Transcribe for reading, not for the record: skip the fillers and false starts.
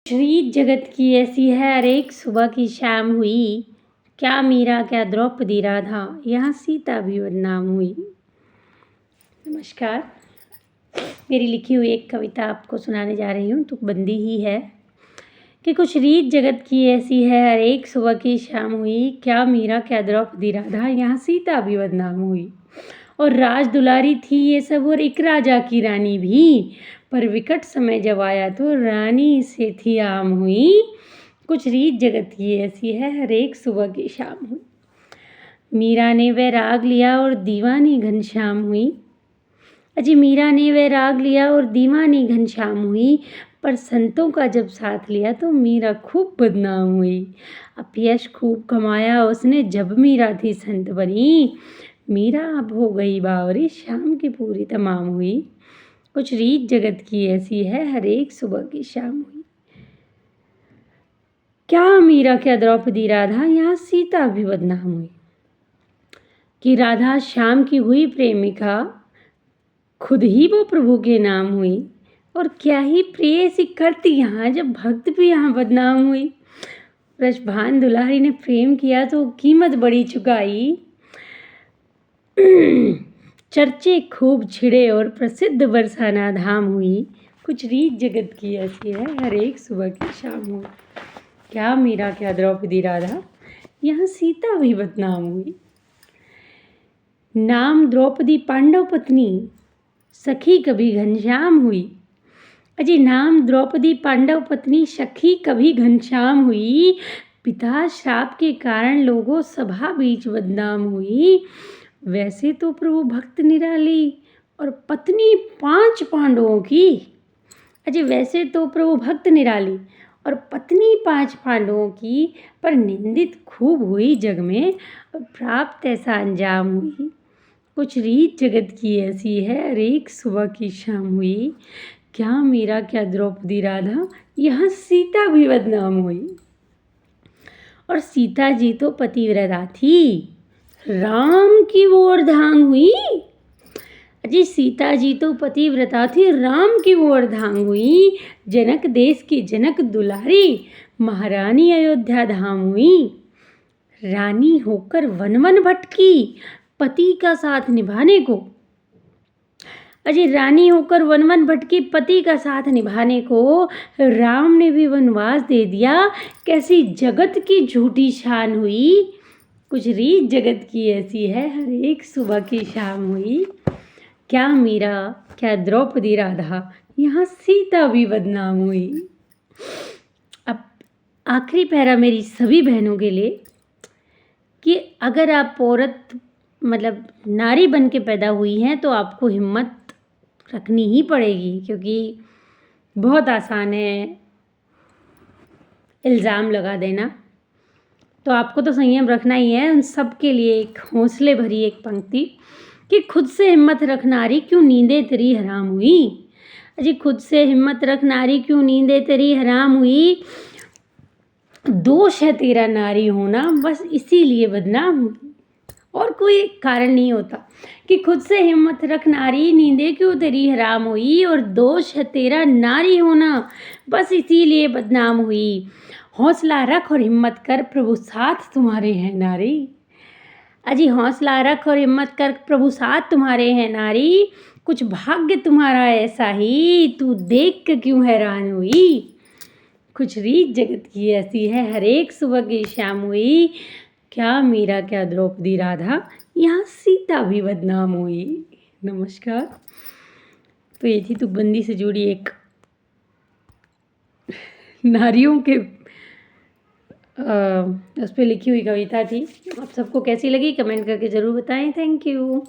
रीत जगत की ऐसी है हर एक सुबह की शाम हुई, क्या मीरा क्या द्रौपदी राधा, यहाँ सीता भी बदनाम हुई। नमस्कार, मेरी लिखी हुई एक कविता आपको सुनाने जा रही हूँ। तुकबंदी ही है कि कुछ रीत जगत की ऐसी है हर एक सुबह की शाम हुई, क्या मीरा क्या द्रौपदी राधा, यहाँ सीता भी बदनाम हुई। और राज दुलारी थी ये सब और एक राजा की रानी भी, पर विकट समय जब आया तो रानी से थी आम हुई। कुछ रीत जगत की ऐसी है हर एक सुबह की शाम हुई। मीरा ने वैराग लिया और दीवानी घनश्याम हुई। अजी मीरा ने वैराग लिया और दीवानी घनश्याम हुई, पर संतों का जब साथ लिया तो मीरा खूब बदनाम हुई। अपयश खूब कमाया उसने जब मीरा थी संत बनी, मीरा अब हो गई बावरी शाम की पूरी तमाम हुई। कुछ रीत जगत की ऐसी है हर एक सुबह की शाम हुई। क्या मीरा क्या द्रौपदी राधा, यहाँ सीता भी बदनाम हुई। कि राधा श्याम की हुई प्रेमिका, खुद ही वो प्रभु के नाम हुई। और क्या ही प्रेयसी करती यहाँ जब भक्त भी यहाँ बदनाम हुई। ब्रजभान दुलारी ने प्रेम किया तो कीमत बड़ी चुकाई। चर्चे खूब छिड़े और प्रसिद्ध बरसाना धाम हुई। कुछ रीत जगत की ऐसी है हर एक सुबह की शाम हुई। क्या मीरा क्या द्रौपदी राधा, यहाँ सीता भी बदनाम हुई। नाम द्रौपदी पांडव पत्नी, सखी कभी घनश्याम हुई। अजी नाम द्रौपदी पांडव पत्नी, सखी कभी घनश्याम हुई। पिता श्राप के कारण लोगों सभा बीच बदनाम हुई। वैसे तो प्रभु भक्त निराली और पत्नी 5 पांडवों की। अजी वैसे तो प्रभु भक्त निराली और पत्नी 5 पांडवों की, पर निंदित खूब हुई जग में और प्राप्त ऐसा अंजाम हुई। कुछ रीत जगत की ऐसी है हर एक सुबह की शाम हुई। क्या मीरा क्या द्रौपदी राधा, यहाँ सीता भी बदनाम हुई। और सीता जी तो पतिव्रता थी, राम की वो अर्धांग हुई। अजी सीता जी तो पतिव्रता थी, राम की वो अर्धांग हुई। जनक देश की जनक दुलारी, महारानी अयोध्या धाम हुई। रानी होकर वन वन भटकी, पति का साथ निभाने को। अजी रानी होकर वन वन भटकी, पति का साथ निभाने को। राम ने भी वनवास दे दिया, कैसी जगत की झूठी शान हुई। कुछ रीत जगत की ऐसी है हर एक सुबह की शाम हुई। क्या मीरा क्या द्रौपदी राधा, यहाँ सीता भी बदनाम हुई। अब आखिरी पैरा मेरी सभी बहनों के लिए कि अगर आप औरत मतलब नारी बन के पैदा हुई हैं तो आपको हिम्मत रखनी ही पड़ेगी, क्योंकि बहुत आसान है इल्ज़ाम लगा देना। तो आपको तो संयम रखना ही है। उन सब के लिए एक हौसले भरी एक पंक्ति कि खुद से हिम्मत रख नारी, क्यों नींदें तेरी हराम हुई। अजी खुद से हिम्मत रख नारी, क्यों नींदें तेरी हराम हुई। दोष है तेरा नारी होना, बस इसीलिए बदनाम हुई, और कोई कारण नहीं होता। कि खुद से हिम्मत रख नारी, नींदें क्यों तेरी हराम हुई। और दोष है तेरा नारी होना, बस इसीलिए बदनाम हुई। हौसला रख और हिम्मत कर, प्रभु साथ तुम्हारे हैं नारी। अजी हौसला रख और हिम्मत कर, प्रभु साथ तुम्हारे हैं नारी। कुछ भाग्य तुम्हारा ऐसा ही, तू देख के क्यों हैरान हुई। कुछ रीत जगत की ऐसी है हर एक सुबह की शाम हुई। क्या मीरा क्या द्रौपदी राधा, यहाँ सीता भी बदनाम हुई। नमस्कार। तो ये थी तुकबंदी से जुड़ी एक नारियों के उस पर लिखी हुई कविता थी। आप सबको कैसी लगी कमेंट करके ज़रूर बताएं। Thank you.